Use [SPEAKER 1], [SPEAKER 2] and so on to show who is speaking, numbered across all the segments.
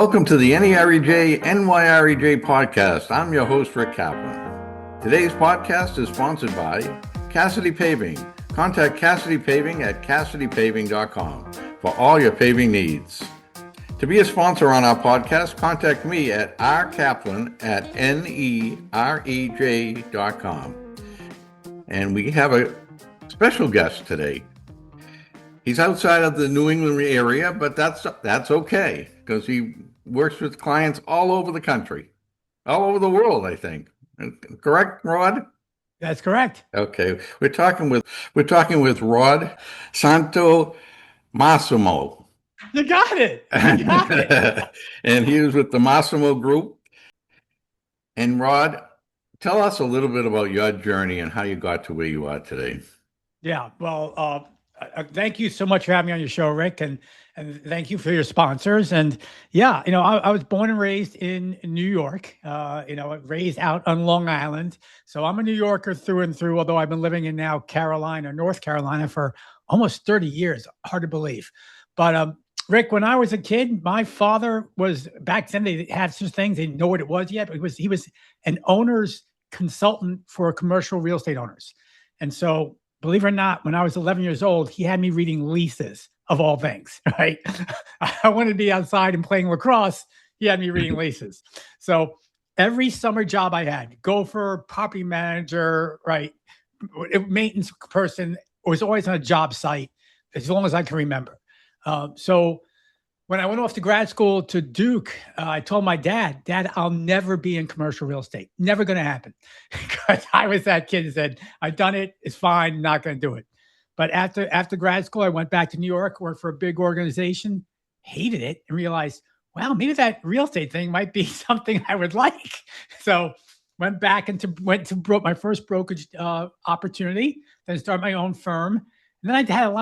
[SPEAKER 1] Welcome to the NEREJ NYREJ Podcast. I'm your host, Rick Kaplan. Today's podcast is sponsored by Cassidy Paving. Contact Cassidy Paving at CassidyPaving.com for all your paving needs. To be a sponsor on our podcast, contact me at rkaplan@nerej.com. And we have a special guest today. He's outside of the New England area, but that's okay because he works with clients all over the country, all over the world, I think. Correct, Rod?
[SPEAKER 2] That's correct.
[SPEAKER 1] Okay. We're talking with Rod Santomassimo.
[SPEAKER 2] You got it. You got it.
[SPEAKER 1] And he was with the Massimo Group. And Rod, tell us a little bit about your journey and how you got to where you are today.
[SPEAKER 2] Yeah. Well, thank you so much for having me on your show, Rick, and thank you for your sponsors. And yeah, I was born and raised in New York, raised out on Long Island. So I'm a New Yorker through and through, although I've been living in now North Carolina for almost 30 years. Hard to believe. But Rick, when I was a kid, my father was, back then they had such things, they didn't know what it was yet, but he was an owner's consultant for commercial real estate owners. And so, believe it or not, when I was 11 years old, he had me reading leases of all things, right? I wanted to be outside and playing lacrosse. He had me reading leases. So every summer job I had, gopher, property manager, right, maintenance person, was always on a job site as long as I can remember. So when I went off to grad school to Duke, I told my dad, I'll never be in commercial real estate. Never going to happen. Because I was that kid that said, I've done it. It's fine. Not going to do it. But after grad school, I went back to New York, worked for a big organization, hated it, and realized, wow, maybe that real estate thing might be something I would like. So went back and went to my first brokerage opportunity, then started my own firm. And then I had a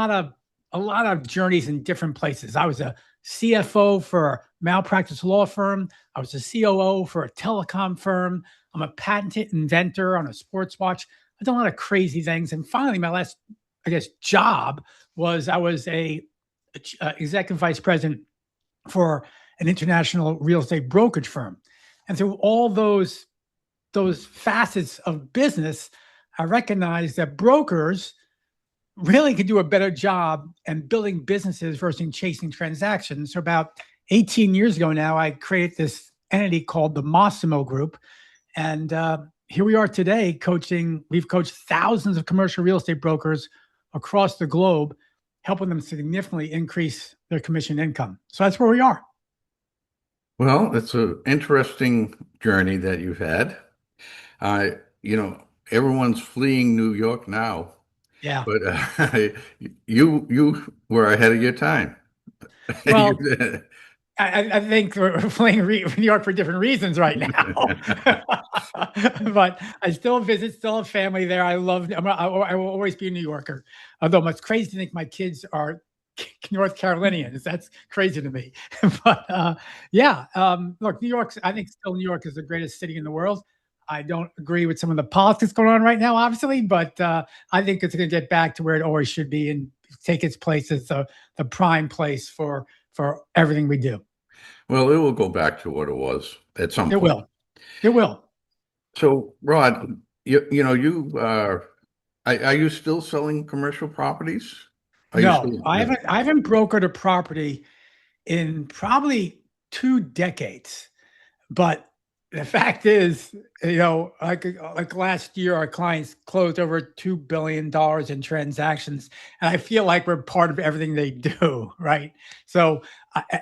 [SPEAKER 2] lot of journeys in different places. I was a CFO for a malpractice law firm. I was a COO for a telecom firm. I'm a patented inventor on a sports watch. I've done a lot of crazy things. And finally, my last, job was I was a executive vice president for an international real estate brokerage firm. And through all those facets of business, I recognized that brokers really could do a better job in building businesses versus chasing transactions. So about 18 years ago now, I created this entity called the Massimo Group. And here we are today we've coached thousands of commercial real estate brokers across the globe, helping them significantly increase their commission income. So that's where we are.
[SPEAKER 1] Well, it's an interesting journey that you've had. Everyone's fleeing New York now.
[SPEAKER 2] Yeah.
[SPEAKER 1] But you were ahead of your time.
[SPEAKER 2] Well, I think we're fleeing New York for different reasons right now. But I still have family there. I will always be a New Yorker. Although it's crazy to think my kids are North Carolinians. That's crazy to me. But look, I think still New York is the greatest city in the world. I don't agree with some of the politics going on right now, obviously, but I think it's going to get back to where it always should be and take its place as the prime place for everything we do.
[SPEAKER 1] Well, it will go back to what it was at some point.
[SPEAKER 2] It will.
[SPEAKER 1] So, Rod, are you still selling commercial properties?
[SPEAKER 2] No, I haven't brokered a property in probably 2 decades, but the fact is, like last year, our clients closed over $2 billion in transactions. And I feel like we're part of everything they do, right? So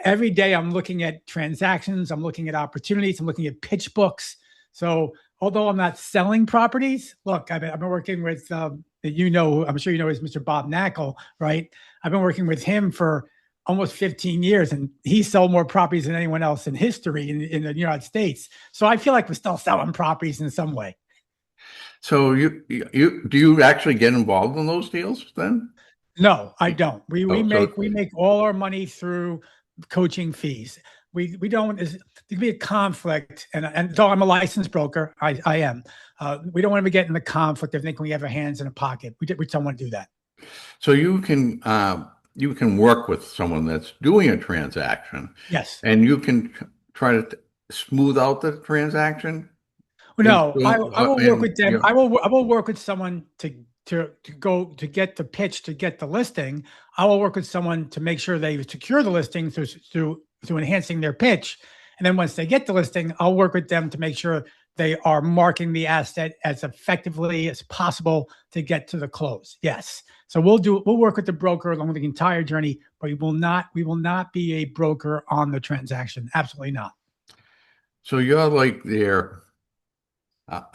[SPEAKER 2] every day I'm looking at transactions, I'm looking at opportunities, I'm looking at pitch books. So although I'm not selling properties, look, I've been working with, I'm sure you know, is Mr. Bob Knackel, right? I've been working with him for almost 15 years, and he sold more properties than anyone else in history in the United States. So I feel like we're still selling properties in some way.
[SPEAKER 1] So do you actually get involved in those deals then?
[SPEAKER 2] No, I don't. We make all our money through coaching fees. We don't. There could be a conflict, and though I'm a licensed broker, I am. We don't want to get in the conflict of thinking we have our hands in a pocket. We don't want to do that.
[SPEAKER 1] So you can you can work with someone that's doing a transaction,
[SPEAKER 2] Yes.
[SPEAKER 1] and you can try to smooth out the transaction.
[SPEAKER 2] Well,
[SPEAKER 1] And
[SPEAKER 2] no, I will work
[SPEAKER 1] and
[SPEAKER 2] with them. I will work with someone to get the pitch, to get the listing. I will work with someone to make sure they secure the listing through enhancing their pitch. And then once they get the listing, I'll work with them to make sure they are marketing the asset as effectively as possible to get to the close. Yes. So we'll work with the broker along the entire journey, but we will not be a broker on the transaction. Absolutely not.
[SPEAKER 1] so you're like their, I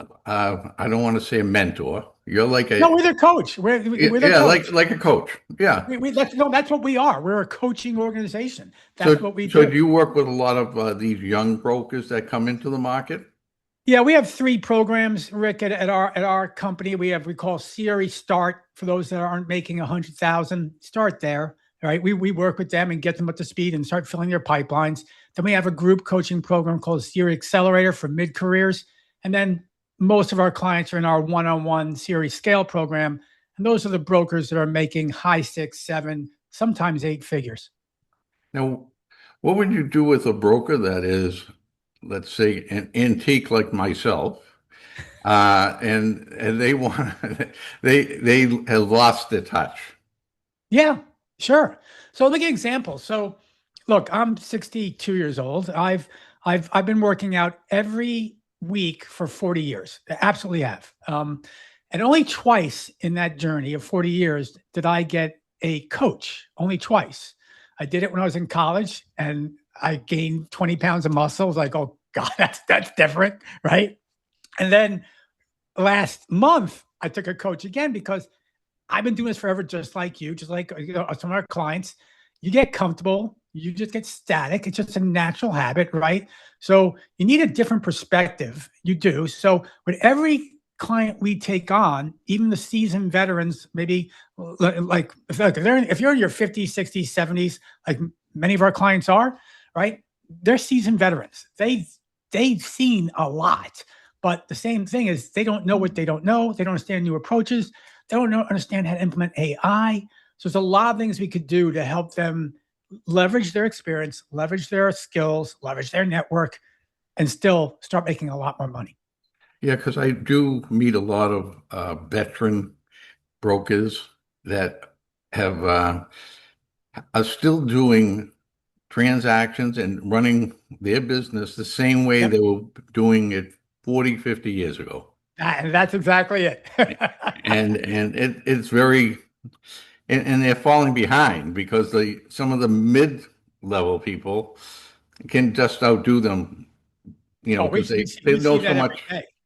[SPEAKER 1] don't want to say a mentor. You're like
[SPEAKER 2] No, we're their coach. We're their
[SPEAKER 1] yeah,
[SPEAKER 2] coach.
[SPEAKER 1] like a coach. Yeah.
[SPEAKER 2] That's what we are. We're a coaching organization.
[SPEAKER 1] So
[SPEAKER 2] That's what we
[SPEAKER 1] so
[SPEAKER 2] do.
[SPEAKER 1] do you work with a lot of these young brokers that come into the market?
[SPEAKER 2] Yeah, we have 3 programs, Rick, at our company. We call CRE Start for those that aren't making 100,000. Start there, right? We work with them and get them up to speed and start filling their pipelines. Then we have a group coaching program called CRE Accelerator for mid careers, and then most of our clients are in our one-on-one CRE Scale program, and those are the brokers that are making high 6, 7, sometimes 8 figures.
[SPEAKER 1] Now, what would you do with a broker that is, let's say, an antique like myself, and they want they have lost their touch?
[SPEAKER 2] Yeah, sure. So look at examples. So look, I'm 62 years old. I've been working out every week for 40 years. I absolutely have. And only twice in that journey of 40 years did I get a coach. Only twice. I did it when I was in college and I gained 20 pounds of muscle. I was like, oh God, that's different, right? And then last month, I took a coach again because I've been doing this forever, just like you, just like some of our clients. You get comfortable, you just get static. It's just a natural habit, right? So you need a different perspective. You do. So with every client we take on, even the seasoned veterans, maybe like if you're in your 50s, 60s, 70s, like many of our clients are, right? They're seasoned veterans. They've seen a lot. But the same thing is they don't know what they don't know. They don't understand new approaches. They don't understand how to implement AI. So there's a lot of things we could do to help them leverage their experience, leverage their skills, leverage their network, and still start making a lot more money.
[SPEAKER 1] Yeah, because I do meet a lot of veteran brokers that have are still doing transactions and running their business the same way they were doing it 40, 50 years ago.
[SPEAKER 2] And that's exactly it.
[SPEAKER 1] and it's very, and they're falling behind because some of the mid-level people can just outdo them, because they know so much.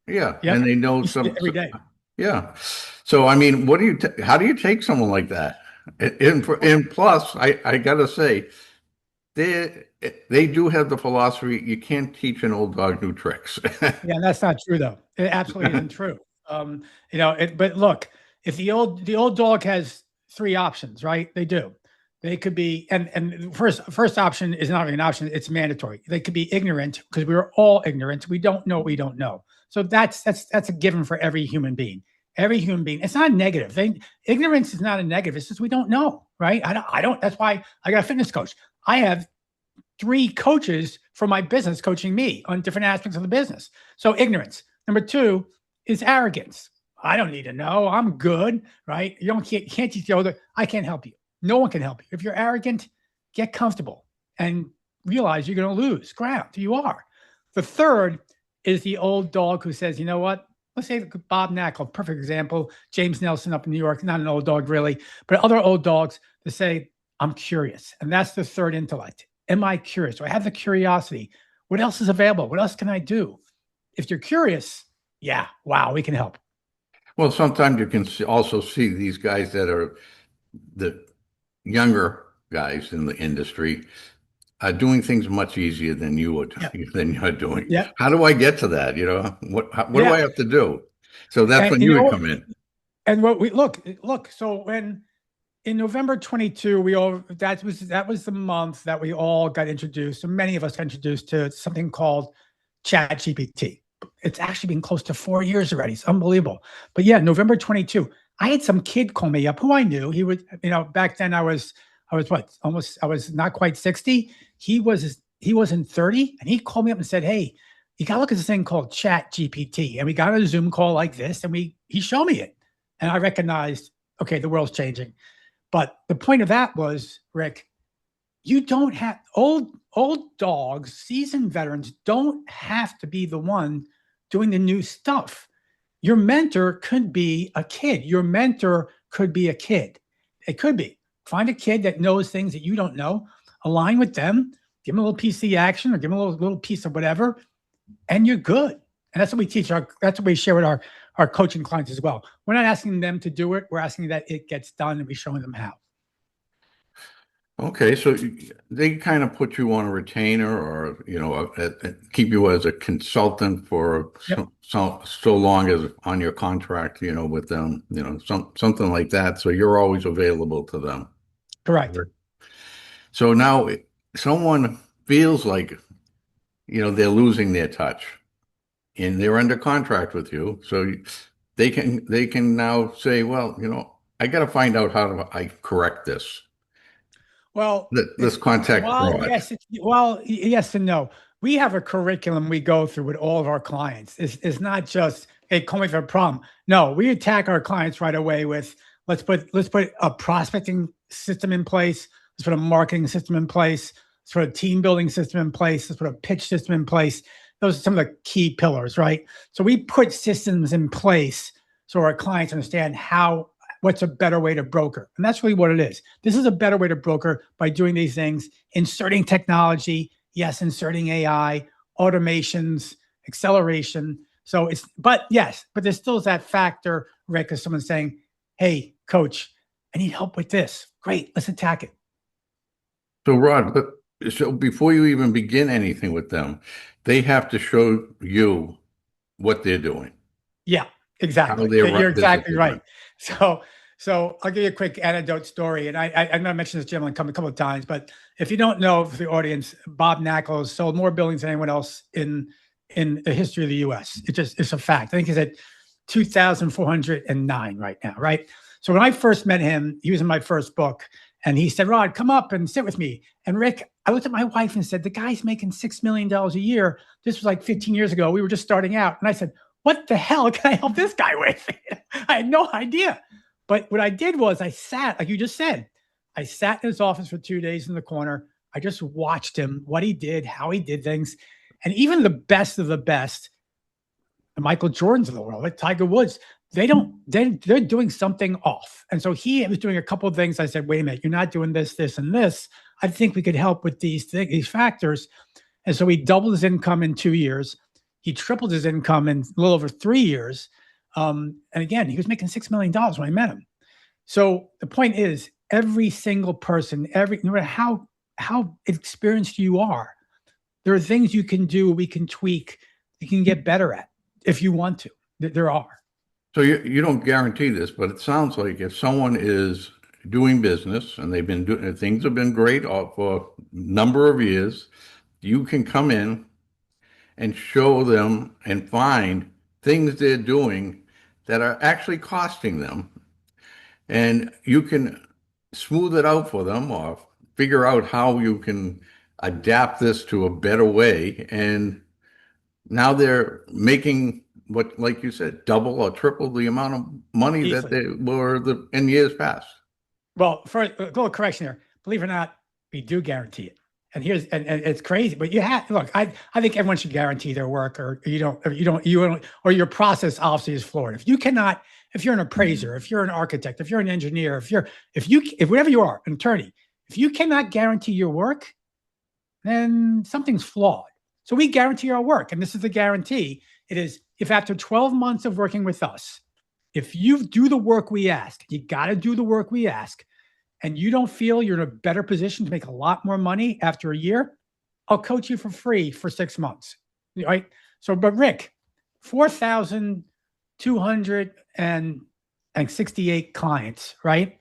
[SPEAKER 1] Yeah,
[SPEAKER 2] Yep.
[SPEAKER 1] and they know
[SPEAKER 2] every day.
[SPEAKER 1] Yeah. So I mean, how do you take someone like that? And plus, I gotta say, they do have the philosophy you can't teach an old dog new tricks.
[SPEAKER 2] Yeah, that's not true though. It absolutely isn't true. But look, if the old dog has 3 options, right? They do. They could be, and first option is not really an option, it's mandatory. They could be ignorant because we're all ignorant. We don't know what we don't know. So that's a given for every human being. Every human being. It's not a negative. Ignorance is not a negative. It's just we don't know, right? I don't. That's why I got a fitness coach. I have 3 coaches for my business coaching me on different aspects of the business. So ignorance. Number 2 is arrogance. I don't need to know. I'm good, right? You can't teach the older. I can't help you. No one can help you. If you're arrogant, get comfortable and realize you're going to lose ground. You are. The third is the old dog who says, you know what? Let's say Bob Knackle, perfect example. James Nelson up in New York, not an old dog really, but other old dogs that say, I'm curious. And that's the third intellect. Am I curious? Do I have the curiosity? What else is available? What else can I do? If you're curious, yeah, wow, we can help.
[SPEAKER 1] Well, sometimes you can also see these guys that are the younger guys in the industry are doing things much easier than you're doing.
[SPEAKER 2] Yeah.
[SPEAKER 1] How do I get to that? What do I have to do? So that's when you would come in.
[SPEAKER 2] And what we look. So when in November 22, that was the month that we all got introduced. So many of us got introduced to something called ChatGPT. It's actually been close to 4 years already. It's unbelievable. But yeah, November 22, I had some kid call me up who I knew. He would, back then I was I was not quite 60. He wasn't 30. And he called me up and said, hey, you got to look at this thing called Chat GPT. And we got on a Zoom call like this, and he showed me it. And I recognized, okay, the world's changing. But the point of that was, Rick, you don't have old dogs, seasoned veterans don't have to be the one doing the new stuff. Your mentor could be a kid. Your mentor could be a kid. It could be. Find a kid that knows things that you don't know, align with them, give them a little piece of the action or give them a little piece of whatever, and you're good. And that's what we teach. That's what we share with our coaching clients as well. We're not asking them to do it. We're asking that it gets done, and we're showing them how.
[SPEAKER 1] Okay, so they kind of put you on a retainer, or keep you as a consultant for so long as on your contract, with them, something like that. So you're always available to them.
[SPEAKER 2] Correct.
[SPEAKER 1] So now someone feels like, they're losing their touch, and they're under contract with you, so they can now say, well, I got to find out how I correct this.
[SPEAKER 2] Well,
[SPEAKER 1] this contact fraud.
[SPEAKER 2] Yes and no. We have a curriculum we go through with all of our clients. It's not just, hey, call me for a problem. No, we attack our clients right away with let's put a prospecting system in place. Let's put a marketing system in place. Let's put a team building system in place. Let's put a pitch system in place. Those are some of the key pillars, right? So we put systems in place so our clients understand what's a better way to broker. And that's really what it is. This is a better way to broker by doing these things, inserting technology, yes, inserting AI, automations, acceleration. But there's still that factor, Rick, of someone saying, hey, coach, I need help with this. Great, let's attack it.
[SPEAKER 1] So Rod, so before you even begin anything with them, they have to show you what they're doing.
[SPEAKER 2] Yeah, exactly. You're exactly right. So I'll give you a quick anecdote story. And I know I mentioned this gentleman a couple of times, but if you don't know, for the audience, Bob Nackle has sold more buildings than anyone else in the history of the US. It's a fact. I think he's at 2,409 right now, right? So when I first met him, he was in my first book, and he said, Rod, come up and sit with me. And Rick, I looked at my wife and said, the guy's making $6 million a year. This was like 15 years ago. We were just starting out. And I said, what the hell can I help this guy with? I had no idea. But what I did was I sat, like you just said, I sat in his office for 2 days in the corner. I just watched him, what he did, how he did things. And even the best of the best, the Michael Jordans of the world, like Tiger Woods, they're doing something off. And so he was doing a couple of things. I said, wait a minute, you're not doing this, this, and this. I think we could help with these factors. And so he doubled his income in 2 years. He tripled his income in a little over 3 years. And again, he was making $6 million when I met him. So the point is, every single person, no matter how experienced you are, there are things you can do, we can tweak, you can get better at if you want to. There are.
[SPEAKER 1] So you don't guarantee this, but it sounds like if someone is doing business and they've been doing, things have been great for a number of years, you can come in and show them and find things they're doing that are actually costing them. And you can smooth it out for them or figure out how you can adapt this to a better way. And now they're making what, like you said, double or triple the amount of money easily that they were in years past.
[SPEAKER 2] Well, first, a little correction here. Believe it or not, we do guarantee it. And it's crazy, but you have look. I think everyone should guarantee their work, or you don't, or your process obviously is flawed. If you're an appraiser, if you're an architect, if you're an engineer, if whatever you are, an attorney, if you cannot guarantee your work, then something's flawed. So we guarantee our work, and this is the guarantee. It is if after 12 months of working with us, if you do the work we ask, you got to do the work we ask, and you don't feel you're in a better position to make a lot more money after a year, I'll coach you for free for 6 months, right? So, but Rick, 4,268 clients, right?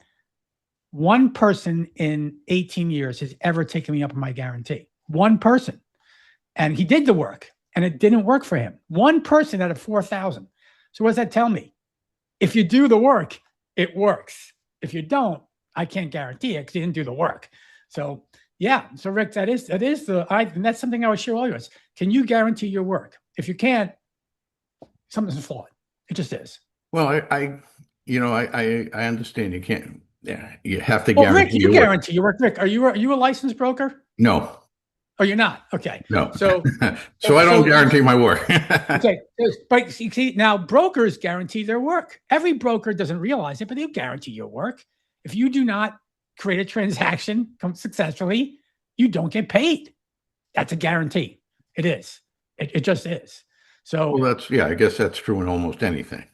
[SPEAKER 2] One person in 18 years has ever taken me up on my guarantee. One person. And he did the work, and it didn't work for him. One person out of 4,000. So what does that tell me? If you do the work, it works. If you don't, I can't guarantee it because you didn't do the work. So yeah. So Rick, and that's something I would share with all of us. Can you guarantee your work? If you can't, something's flawed. It just is.
[SPEAKER 1] Well, I understand you can't. Yeah, you have to
[SPEAKER 2] Well, Rick,
[SPEAKER 1] guarantee
[SPEAKER 2] you
[SPEAKER 1] your work.
[SPEAKER 2] guarantee your work. Rick, are you a licensed broker?
[SPEAKER 1] No,
[SPEAKER 2] Oh, you're not. Okay.
[SPEAKER 1] no.
[SPEAKER 2] So
[SPEAKER 1] So I don't guarantee my work.
[SPEAKER 2] okay, but you see, now brokers guarantee their work. Every broker doesn't realize it, but they guarantee your work. If you do not create a transaction successfully, you don't get paid. That's a guarantee. It is. It just is. So,
[SPEAKER 1] Well, I guess that's true in almost anything.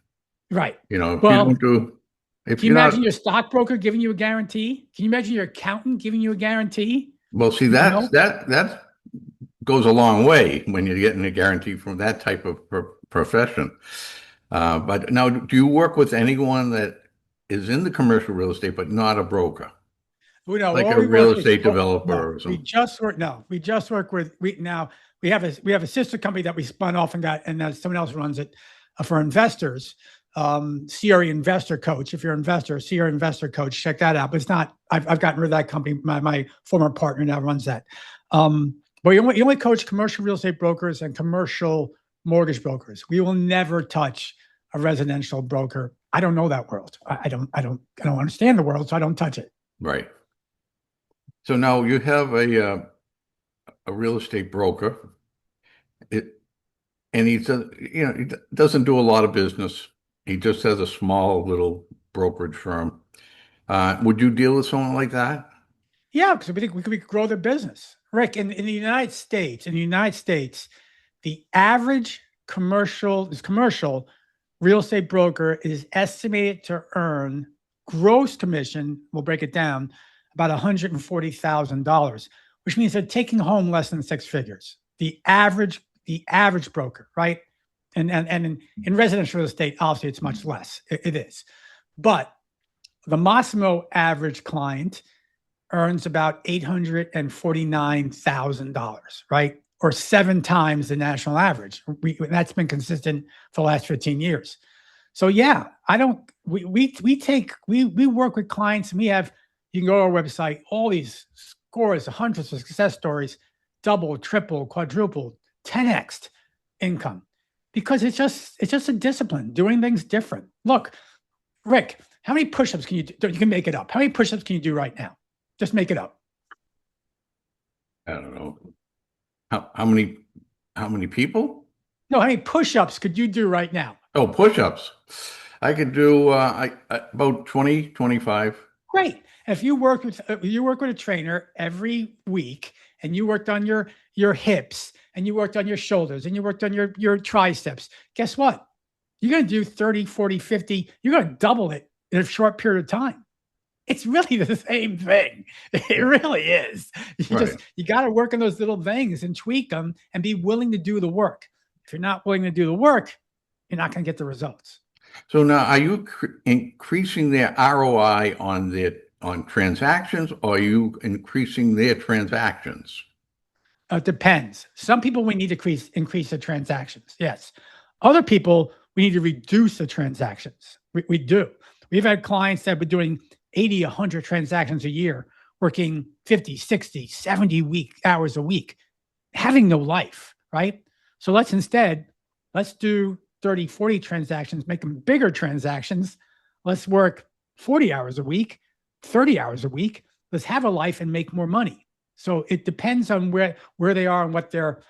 [SPEAKER 2] right.
[SPEAKER 1] If you
[SPEAKER 2] Well,
[SPEAKER 1] don't do, if
[SPEAKER 2] can you
[SPEAKER 1] you're not,
[SPEAKER 2] imagine your stockbroker giving you a guarantee? Can you imagine your accountant giving you a guarantee?
[SPEAKER 1] well, see, that goes a long way when you're getting a guarantee from that type of profession. But now, do you work with anyone that is in the commercial real estate but not a broker,
[SPEAKER 2] No,
[SPEAKER 1] like
[SPEAKER 2] all
[SPEAKER 1] a
[SPEAKER 2] we
[SPEAKER 1] real
[SPEAKER 2] work with-
[SPEAKER 1] estate
[SPEAKER 2] oh,
[SPEAKER 1] developer
[SPEAKER 2] no,
[SPEAKER 1] or
[SPEAKER 2] we
[SPEAKER 1] something?
[SPEAKER 2] just work with we have a sister company that we spun off and someone else runs it for investors. CRE Investor Coach. If you're an investor, CRE Investor Coach, check that out. But it's not. I've gotten rid of that company. My former partner now runs that. But you only coach commercial real estate brokers and commercial mortgage brokers. We will never touch a residential broker. I don't know that world. I don't understand the world, so I don't touch it.
[SPEAKER 1] Right. So now you have a real estate broker. And he doesn't do a lot of business. He just has a small little brokerage firm. Would you deal with someone like that?
[SPEAKER 2] Yeah, because we think we could grow their business. Rick, in the United States, the average commercial real estate broker is estimated to earn gross commission, we'll break it down, about $140,000, which means they're taking home less than six figures. The average broker, right? And in residential real estate, obviously it's much less. It is. But the Massimo average client earns about $849,000, right? Or 7 times the national average. That's been consistent for the last 15 years. So yeah, we work with clients, and you can go to our website, all these scores, hundreds of success stories, double, triple, quadruple, 10x income, because it's just a discipline, doing things different. Look, Rick, how many push-ups can you do? You can make it up. How many push-ups can you do right now? Just make it up.
[SPEAKER 1] I don't know. How many people?
[SPEAKER 2] No, how many push-ups could you do right now?
[SPEAKER 1] Oh, push-ups. I could do about 20, 25.
[SPEAKER 2] Great. If you work with a trainer every week, and you worked on your hips, and you worked on your shoulders, and you worked on your triceps, guess what? You're going to do 30, 40, 50. You're going to double it in a short period of time. It's really the same thing. It really is. You got to work on those little things and tweak them and be willing to do the work. If you're not willing to do the work, you're not going to get the results.
[SPEAKER 1] So now, are you increasing their ROI on transactions, or are you increasing their transactions?
[SPEAKER 2] It depends. Some people we need to increase the transactions. Yes. Other people we need to reduce the transactions. We do. We've had clients that were doing 80, 100 transactions a year, working 50, 60, 70 hours a week, having no life, right? So let's do 30, 40 transactions, make them bigger transactions. Let's work 40 hours a week, 30 hours a week. Let's have a life and make more money. So it depends on where they are and what their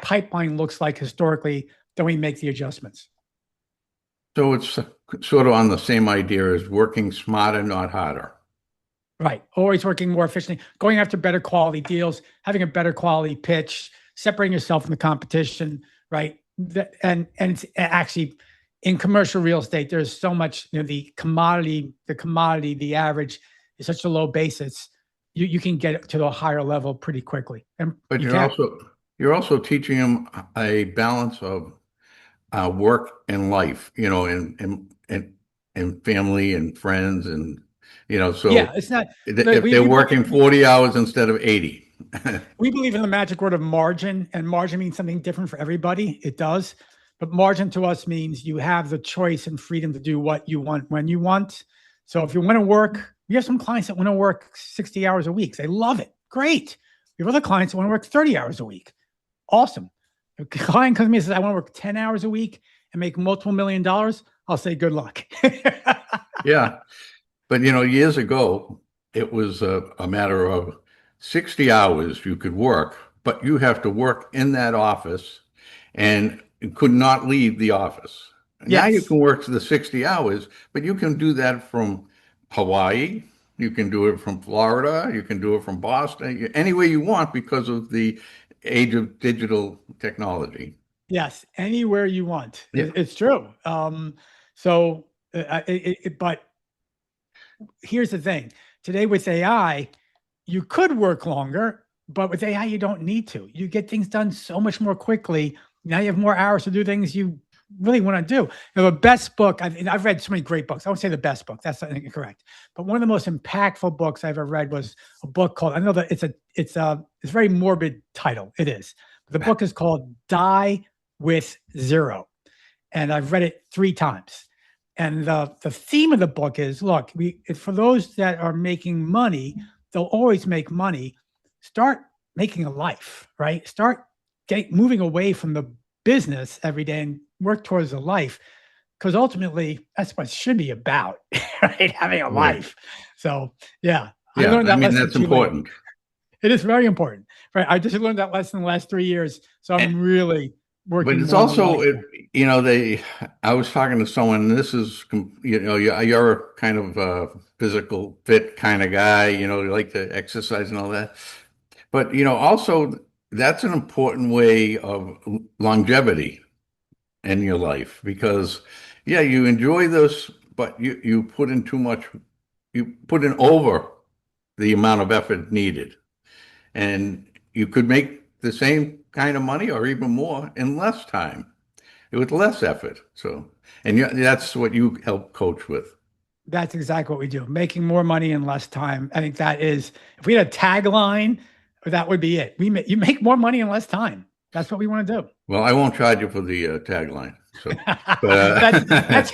[SPEAKER 2] pipeline looks like historically. Then we make the adjustments.
[SPEAKER 1] So it's sort of on the same idea as working smarter, not harder.
[SPEAKER 2] Right. Always working more efficiently, going after better quality deals, having a better quality pitch, separating yourself from the competition, right? And it's actually in commercial real estate, there's so much, the commodity, the average is such a low basis. You can get to a higher level pretty quickly.
[SPEAKER 1] But you're also teaching them a balance of work and life, and family and friends, and so
[SPEAKER 2] yeah, it's not
[SPEAKER 1] if they're working 40 hours instead of 80.
[SPEAKER 2] We believe in the magic word of margin, and margin means something different for everybody. It does. But margin to us means you have the choice and freedom to do what you want when you want. So if you want to work, we have some clients that want to work 60 hours a week. They love it. Great. We have other clients that want to work 30 hours a week. Awesome. If a client comes to me and says, I want to work 10 hours a week and make multiple $1 million, I'll say, good luck.
[SPEAKER 1] Yeah. But, years ago, it was a matter of 60 hours you could work, but you have to work in that office and could not leave the office. Now you
[SPEAKER 2] Yes.
[SPEAKER 1] can work to the 60 hours, but you can do that from Hawaii. You can do it from Florida. You can do it from Boston, anywhere you want because of the age of digital technology.
[SPEAKER 2] Yes. Anywhere you want.
[SPEAKER 1] Yeah.
[SPEAKER 2] It's true. But here's the thing. Today with AI, you could work longer, but with AI, you don't need to. You get things done so much more quickly. Now you have more hours to do things you really want to do. The best book, I've read so many great books. I won't say the best book. That's not incorrect. But one of the most impactful books I've ever read was a book called, I know that it's a very morbid title. It is. The book is called Die with Zero. And I've read it 3 times. And the theme of the book is, look, for those that are making money, they'll always make money. Start making a life, right? Start moving away from the business every day and work towards a life. Because ultimately, that's what it should be about, right? Having a life. So, yeah.
[SPEAKER 1] Yeah,
[SPEAKER 2] I learned that lesson
[SPEAKER 1] that's important.
[SPEAKER 2] It is very important, right? I just learned that lesson in the last 3 years. So I'm really working.
[SPEAKER 1] But it's also, I was talking to someone, and this is, you're a kind of a physical fit kind of guy, you like to exercise and all that. But, also that's an important way of longevity in your life because, yeah, you enjoy this, but you put in too much, you put in over the amount of effort needed. And you could make the same kind of money or even more in less time with less effort. So, and that's what you help coach with.
[SPEAKER 2] That's exactly what we do. Making more money in less time. I think that is, if we had a tagline, that would be it. You make more money in less time. That's what we want to do.
[SPEAKER 1] Well, I won't charge you for the tagline. So,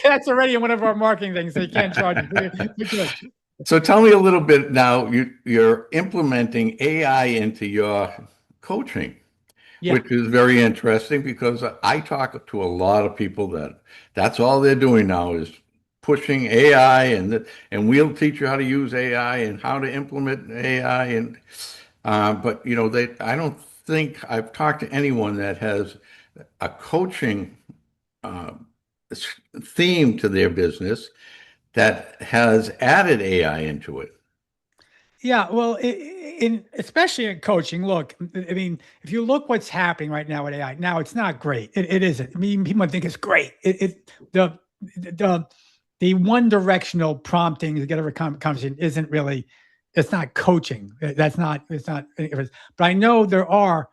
[SPEAKER 2] that's already one of our marketing things. So you can't charge it.
[SPEAKER 1] So tell me a little bit now. You're implementing AI into your coaching, which is very interesting because I talk to a lot of people that's all they're doing now is pushing AI and we'll teach you how to use AI and how to implement AI but I don't think I've talked to anyone that has a coaching theme to their business that has added AI into it.
[SPEAKER 2] Yeah, well, especially in coaching, look, I mean, if you look what's happening right now with AI, now it's not great. It isn't. I mean, people think it's great. The one directional prompting to get over conversation isn't really. It's not coaching. It's not. But I know there are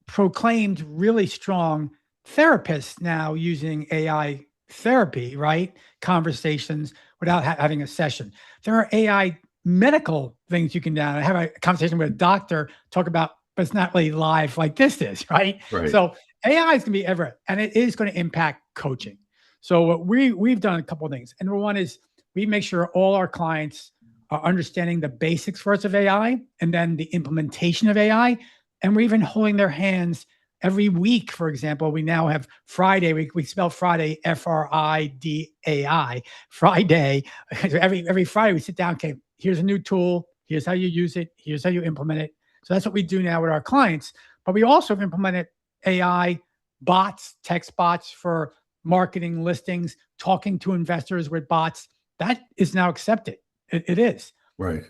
[SPEAKER 2] proclaimed really strong therapists now using AI therapy, right? Conversations without having a session. There are AI medical things you can have a conversation with a doctor, talk about, but it's not really live like this is, right? So AI is going to be everywhere, and it is going to impact coaching. So what we've done a couple of things. And number one is we make sure all our clients are understanding the basics first of AI and then the implementation of AI. And we're even holding their hands every week. For example, we now have Friday. We spell Friday FRIDAI. Friday. Every Friday we sit down. Okay, here's a new tool. Here's how you use it. Here's how you implement it. So that's what we do now with our clients. But we also have implemented AI bots, text bots for marketing listings, talking to investors with bots. That is now accepted. It is.
[SPEAKER 1] Right.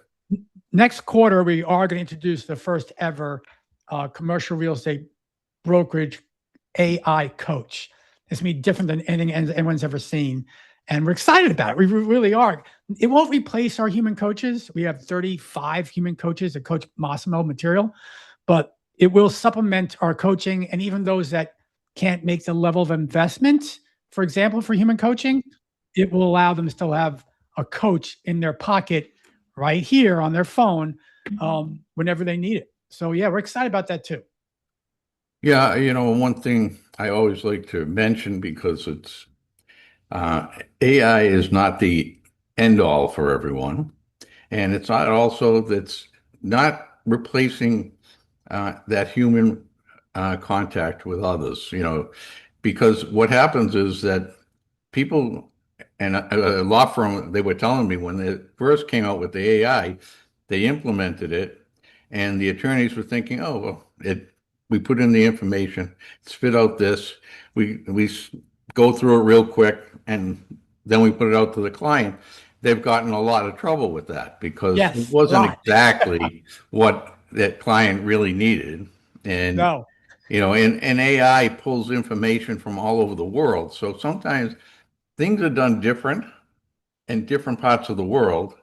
[SPEAKER 2] Next quarter, we are going to introduce the first ever commercial real estate brokerage AI coach. It's going to be different than anything anyone's ever seen. And we're excited about it. We really are. It won't replace our human coaches. We have 35 human coaches that coach Massimo material, but it will supplement our coaching. And even those that can't make the level of investment, for example, for human coaching, it will allow them to still have a coach in their pocket right here on their phone whenever they need it. So yeah, we're excited about that too.
[SPEAKER 1] Yeah, one thing I always like to mention because AI is not the end all for everyone, and it's not also that's not replacing that human contact with others. Because what happens is that people and a law firm, they were telling me when they first came out with the AI, they implemented it, and the attorneys were thinking, oh, well, we put in the information, spit out this, we go through it real quick, and then we put it out to the client. They've gotten a lot of trouble with that because it
[SPEAKER 2] Yes, a
[SPEAKER 1] wasn't
[SPEAKER 2] lot.
[SPEAKER 1] exactly what that client really needed. And
[SPEAKER 2] No.
[SPEAKER 1] and AI pulls information from all over the world. So sometimes things are done different in different parts of the world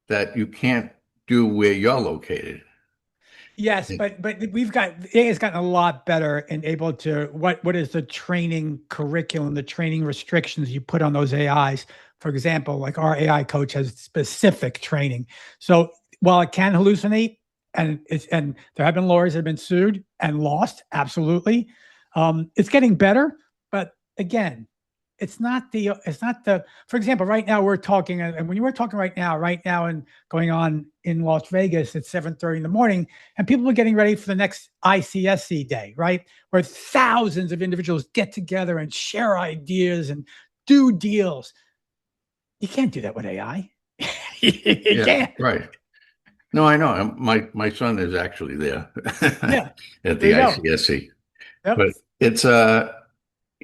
[SPEAKER 1] that you can't do where you're located.
[SPEAKER 2] Yes, but we've got AI has gotten a lot better and able to what is the training curriculum, the training restrictions you put on those AIs. For example, like our AI coach has specific training. So while it can hallucinate, and there have been lawyers that have been sued and lost, absolutely. It's getting better, but again, it's not the for example, right now we're talking, and when you were talking right now and going on in Las Vegas at 7:30 in the morning, and people are getting ready for the next ICSC day, right? Where thousands of individuals get together and share ideas and do deals. You can't do that with AI. You
[SPEAKER 1] Yeah,
[SPEAKER 2] can't.
[SPEAKER 1] right. No, I know. My son is actually there
[SPEAKER 2] Yeah,
[SPEAKER 1] at
[SPEAKER 2] there
[SPEAKER 1] the
[SPEAKER 2] you go.
[SPEAKER 1] ICSC.
[SPEAKER 2] Yep.
[SPEAKER 1] But it's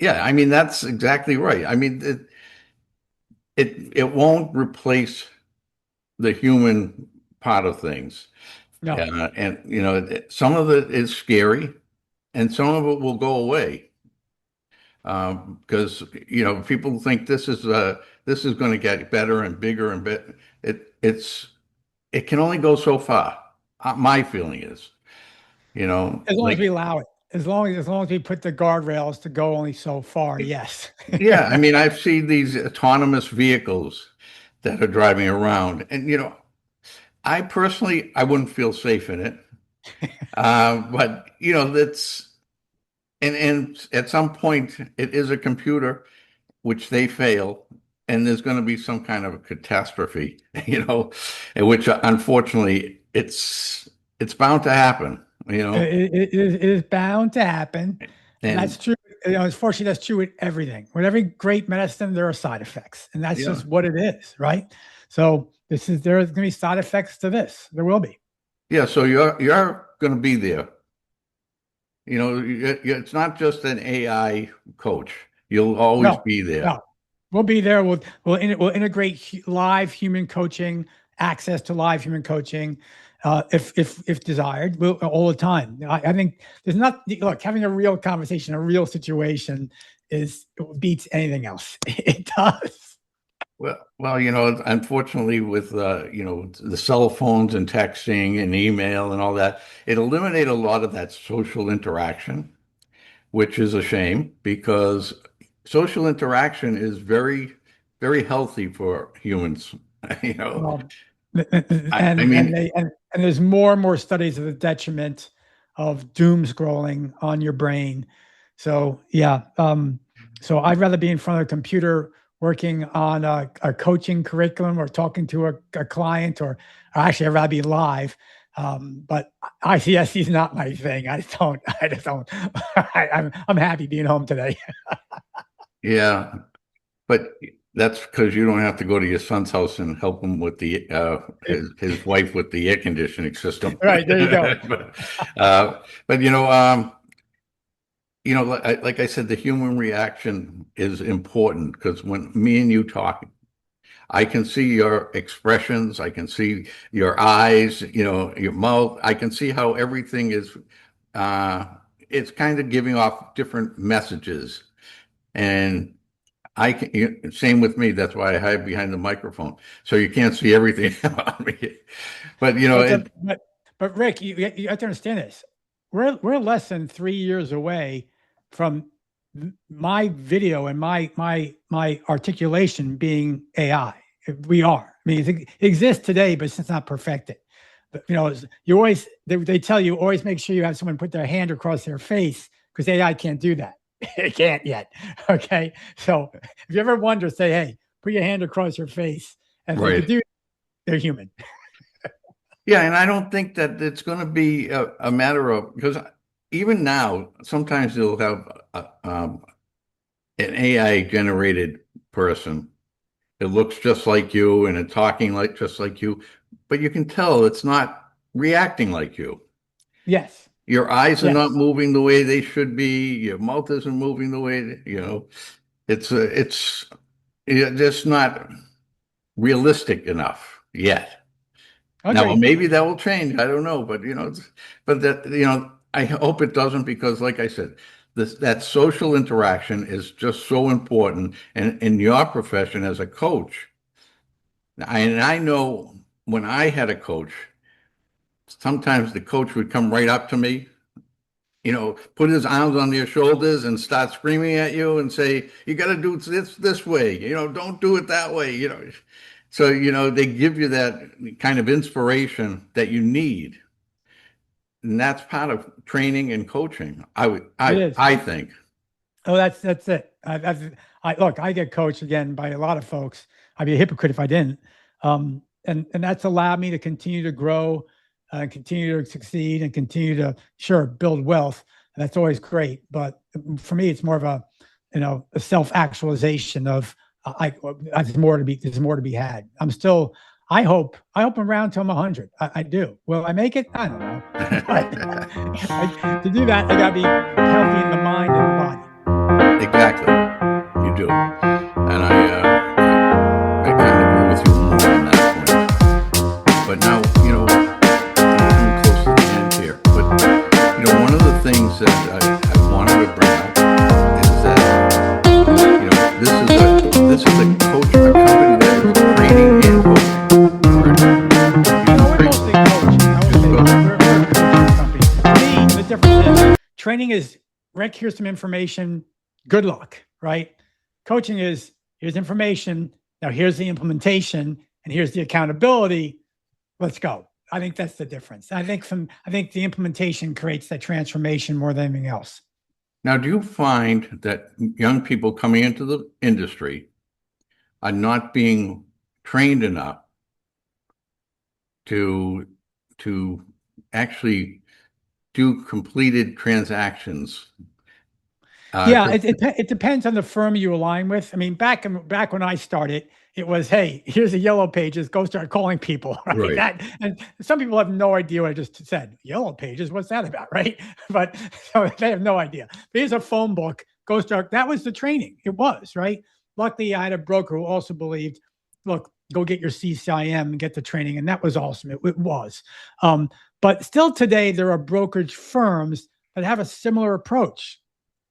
[SPEAKER 1] yeah, I mean that's exactly right. I mean it won't replace the human part of things.
[SPEAKER 2] No.
[SPEAKER 1] And some of it is scary and some of it will go away. Because people think this is going to get better and bigger and better. It can only go so far. My feeling is,
[SPEAKER 2] As long as we
[SPEAKER 1] like
[SPEAKER 2] allow it. As long as we put the guardrails to go only so far, yes.
[SPEAKER 1] yeah. I mean, I've seen these autonomous vehicles that are driving around, and I personally I wouldn't feel safe in it. But that's and at some point it is a computer which they fail, and there's going to be some kind of a catastrophe, in which unfortunately it's bound to happen,
[SPEAKER 2] It is bound to happen. And that's
[SPEAKER 1] and
[SPEAKER 2] true. Unfortunately, that's true with everything. With every great medicine, there are side effects, and that's
[SPEAKER 1] yeah,
[SPEAKER 2] just what it is, right? So there's going to be side effects to this. There will be.
[SPEAKER 1] yeah. So you're going to be there. It's not just an AI coach. You'll always
[SPEAKER 2] No,
[SPEAKER 1] be there.
[SPEAKER 2] no, we'll be there. We'll integrate live human coaching, access to live human coaching, if desired, all the time. I think there's not look having a real conversation, a real situation it beats anything else. It does.
[SPEAKER 1] Well, unfortunately, with the cell phones and texting and email and all that, it eliminated a lot of that social interaction, which is a shame because social interaction is very, very healthy for humans. You know,
[SPEAKER 2] Well,
[SPEAKER 1] I mean,
[SPEAKER 2] and there's more and more studies of the detriment of doom scrolling on your brain. So yeah, so I'd rather be in front of a computer working on a coaching curriculum or talking to a client, or actually I'd rather be live. But ICSC is not my thing. I just don't. I'm happy being home today.
[SPEAKER 1] yeah, but that's because you don't have to go to your son's house and help him with the his wife with the air conditioning system.
[SPEAKER 2] Right, there you go.
[SPEAKER 1] But like I said, the human reaction is important because when me and you talk, I can see your expressions, I can see your eyes, your mouth. I can see how everything is. Uh, it's kind of giving off different messages, and same with me. That's why I hide behind the microphone, so you can't see everything on me. But
[SPEAKER 2] But the, but Rick, you have to understand this. We're less than 3 years away from my video and my articulation being AI. We are. I mean, it exists today, but it's not perfected. But you always they tell you always make sure you have someone put their hand across their face because AI can't do that. It can't yet. Okay. So if you ever wonder, say, hey, put your hand across your face. And if they could
[SPEAKER 1] Right.
[SPEAKER 2] do it, they're human.
[SPEAKER 1] Yeah, and I don't think that it's going to be a matter of, because even now, sometimes they'll have an AI generated person. It looks just like you and it's talking like just like you, but you can tell it's not reacting like you.
[SPEAKER 2] Yes.
[SPEAKER 1] Your eyes are not
[SPEAKER 2] Yes.
[SPEAKER 1] moving the way they should be. Your mouth isn't moving the way, it's just not realistic enough yet. Now,
[SPEAKER 2] Agreed.
[SPEAKER 1] maybe that will change. I don't know, but but that I hope it doesn't because, like I said, that social interaction is just so important. And in your profession as a coach, and I know when I had a coach, sometimes the coach would come right up to me, put his arms on your shoulders and start screaming at you and say, "You got to do this way. Don't do it that way." So they give you that kind of inspiration that you need, and that's part of training and coaching.
[SPEAKER 2] It is.
[SPEAKER 1] I think.
[SPEAKER 2] Oh, that's it. I look, I get coached again by a lot of folks. I'd be a hypocrite if I didn't. And that's allowed me to continue to grow, continue to succeed, and continue to build wealth. And that's always great. But for me, it's more of a self-actualization of there's more to be had. I hope I'm around till I'm 100. I do. Will I make it? I don't know. But to do that, I gotta be healthy in the mind and the body.
[SPEAKER 1] Exactly, you do, and I kind of agree with you more on that point. But now, I'm close to the end here. But one of the things that I wanted to bring up is that this is a company that is training and coaching.
[SPEAKER 2] No, we're mostly coaching. I would say we're a coaching company. To me, the difference is training is, Rick, here's some information. Good luck, right? Coaching is, here's information. Now here's the implementation and here's the accountability. Let's go. I think that's the difference. I think the implementation creates that transformation more than anything else.
[SPEAKER 1] Now, do you find that young people coming into the industry are not being trained enough to actually do completed transactions?
[SPEAKER 2] Yeah, it depends on the firm you align with. I mean, back when I started, it was, hey, here's the yellow pages, go start calling people, right?
[SPEAKER 1] Right.
[SPEAKER 2] And some people have no idea what I just said. Yellow pages, what's that about, right? But so they have no idea. Here's a phone book, go start. That was the training. It was, right? Luckily, I had a broker who also believed, look, go get your CCIM and get the training, and that was awesome. It was. But still today, there are brokerage firms that have a similar approach.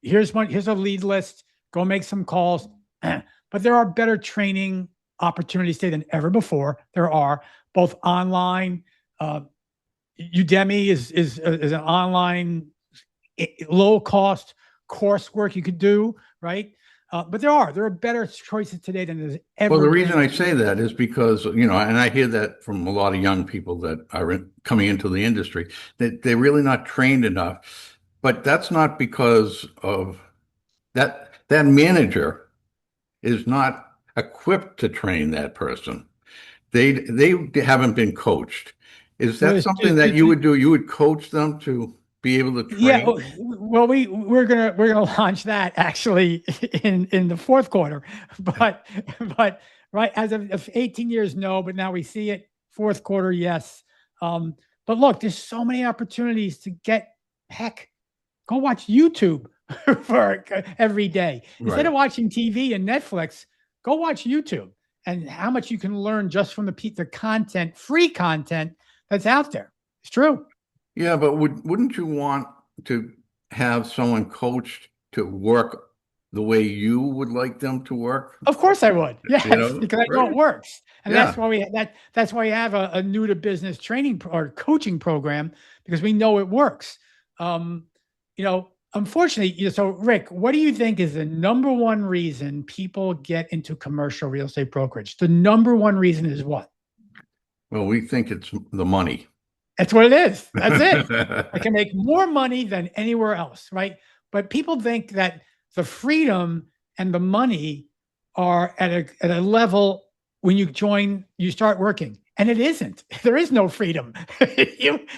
[SPEAKER 2] Here's a lead list, go make some calls. But there are better training opportunities today than ever before. There are both online. Udemy is an online low cost coursework you could do, right? But there are better choices today than there's ever
[SPEAKER 1] Well, the
[SPEAKER 2] been.
[SPEAKER 1] reason I say that is because, and I hear that from a lot of young people that are coming into the industry, that they're really not trained enough. But that's not because of that manager is not equipped to train that person. They haven't been coached. Is that something that you would do? You would coach them to be able to train?
[SPEAKER 2] Yeah, well, we're gonna launch that actually in the fourth quarter, but right as of 18 years, no, but now we see it fourth quarter, yes. But look, there's so many opportunities to go watch YouTube for every day instead of watching TV and Netflix. Go watch YouTube, and how much you can learn just from the content, free content that's out there. It's true.
[SPEAKER 1] Yeah, but wouldn't you want to have someone coached to work the way you would like them to work?
[SPEAKER 2] Of course I would. Yes, because I know it works. And
[SPEAKER 1] Yeah.
[SPEAKER 2] that's why we have a new to business training or coaching program, because we know it works. Unfortunately, so Rick, what do you think is the number one reason people get into commercial real estate brokerage? The number one reason is what?
[SPEAKER 1] Well, we think it's the money.
[SPEAKER 2] That's what it is. That's it. I can make more money than anywhere else, right? But people think that the freedom and the money are at a level when you start working. And it isn't. There is no freedom.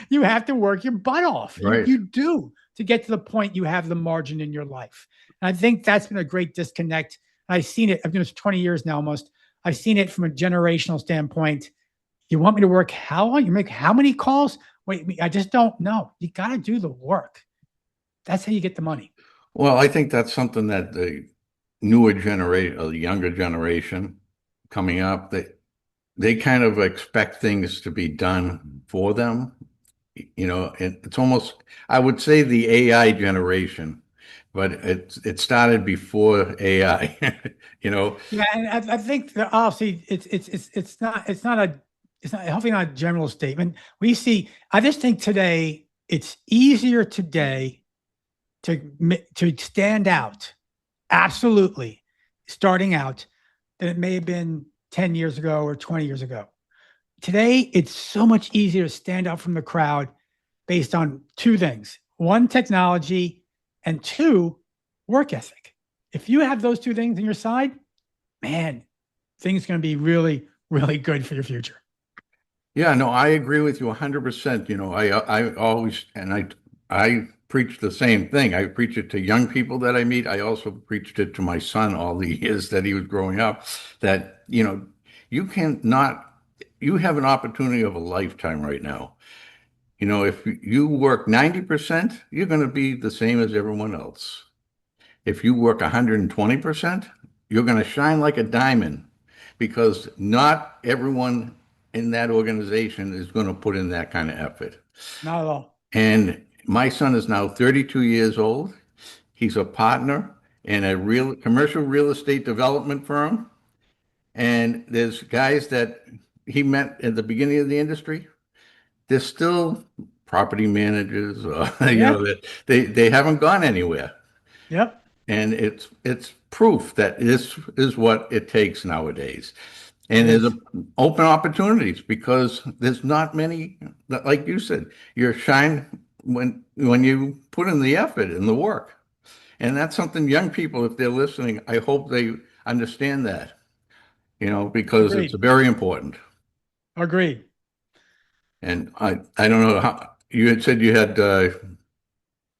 [SPEAKER 2] you have to work your butt off.
[SPEAKER 1] Right.
[SPEAKER 2] You do, to get to the point you have the margin in your life. And I think that's been a great disconnect. I've seen it. I've been doing this 20 years now almost. I've seen it from a generational standpoint. You want me to work how long? You make how many calls? Wait, I just don't know. You got to do the work. That's how you get the money.
[SPEAKER 1] Well, I think that's something that the newer generation, or the younger generation coming up, they kind of expect things to be done for them. It's almost, I would say, the AI generation, but it started before AI.
[SPEAKER 2] Yeah, and I think that obviously it's not hopefully not a general statement. I just think today it's easier today to stand out, absolutely, starting out, than it may have been 10 years ago or 20 years ago. Today, it's so much easier to stand out from the crowd based on two things. One, technology, and two, work ethic. If you have those two things on your side, man, things are going to be really, really good for your future.
[SPEAKER 1] Yeah, no, I agree with you 100%. I always, and I preach the same thing. I preach it to young people that I meet. I also preached it to my son all the years that he was growing up, that, you have an opportunity of a lifetime right now. If you work 90%, you're going to be the same as everyone else. If you work 120%, you're going to shine like a diamond, because not everyone in that organization is going to put in that kind of effort.
[SPEAKER 2] Not at all.
[SPEAKER 1] And my son is now 32 years old. He's a partner in a commercial real estate development firm. And there's guys that he met at the beginning of the industry. They're still property managers, that they haven't gone anywhere.
[SPEAKER 2] Yep.
[SPEAKER 1] And it's proof that this is what it takes nowadays. And there's open opportunities, because there's not many, like you said, you're shine when you put in the effort and the work. And that's something young people, if they're listening, I hope they understand that, because
[SPEAKER 2] Agreed.
[SPEAKER 1] it's very important.
[SPEAKER 2] Agreed.
[SPEAKER 1] And I don't know how you had said you had,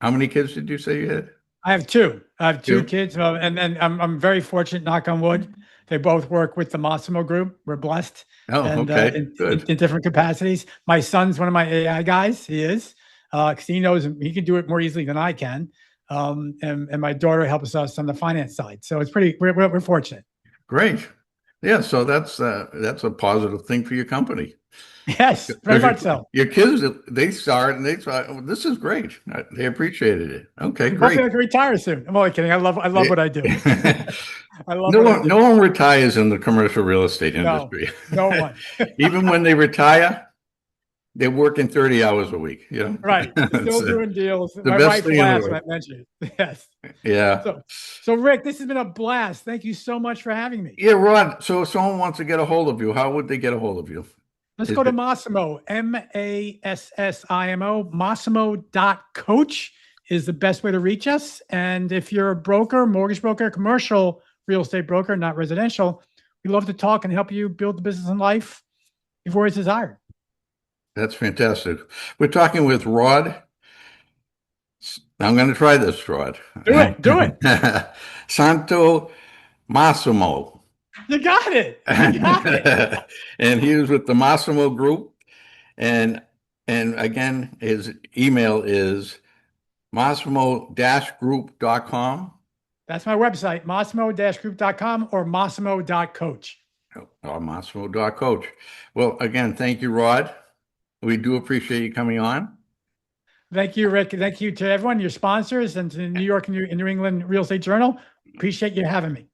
[SPEAKER 1] how many kids did you say you had?
[SPEAKER 2] I have two. I have two
[SPEAKER 1] Two?
[SPEAKER 2] kids, and I'm very fortunate, knock on wood. They both work with the Massimo Group. We're blessed.
[SPEAKER 1] Oh,
[SPEAKER 2] and
[SPEAKER 1] okay. Good.
[SPEAKER 2] in different capacities. My son's one of my AI guys. He is, because he knows he can do it more easily than I can. And my daughter helps us on the finance side. So it's we're fortunate.
[SPEAKER 1] Great. Yeah. So that's a positive thing for your company.
[SPEAKER 2] Yes, very much so.
[SPEAKER 1] Your kids, they saw it and they thought, oh, this is great. They appreciated it. Okay, great.
[SPEAKER 2] Hopefully I can retire soon. I'm only kidding. I love what I do. I love
[SPEAKER 1] no one retires in the commercial real estate industry.
[SPEAKER 2] No one.
[SPEAKER 1] Even when they retire, they're working 30 hours a week.
[SPEAKER 2] Right. Still doing deals.
[SPEAKER 1] The
[SPEAKER 2] My
[SPEAKER 1] best
[SPEAKER 2] wife
[SPEAKER 1] thing in the
[SPEAKER 2] laughs
[SPEAKER 1] world.
[SPEAKER 2] when I mention it. Yes.
[SPEAKER 1] Yeah.
[SPEAKER 2] So Rick, this has been a blast. Thank you so much for having me.
[SPEAKER 1] Yeah, Rod. So if someone wants to get a hold of you, how would they get a hold of you?
[SPEAKER 2] Let's go to Massimo, Massimo, massimo.coach is the best way to reach us. And if you're a broker, mortgage broker, commercial real estate broker, not residential, we love to talk and help you build the business and life you've always desired.
[SPEAKER 1] That's fantastic. We're talking with Rod. I'm going to try this, Rod.
[SPEAKER 2] Do it.
[SPEAKER 1] Santomassimo.
[SPEAKER 2] You got it.
[SPEAKER 1] And he was with the Massimo Group. And again, his email is massimo-group.com.
[SPEAKER 2] That's my website, massimo-group.com or massimo.coach.
[SPEAKER 1] Or massimo.coach. Well, again, thank you, Rod. We do appreciate you coming on.
[SPEAKER 2] Thank you, Rick. Thank you to everyone, your sponsors, and to the New York and New England Real Estate Journal. Appreciate you having me.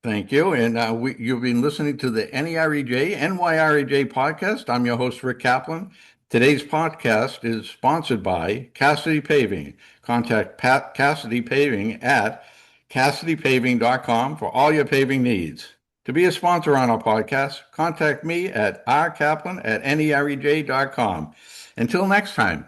[SPEAKER 1] Thank you. And you've been listening to the NYREJ podcast. I'm your host, Rick Kaplan. Today's podcast is sponsored by Cassidy Paving. Contact Cassidy Paving at CassidyPaving.com for all your paving needs. To be a sponsor on our podcast, contact me at rkaplan@nerej.com. Until next time.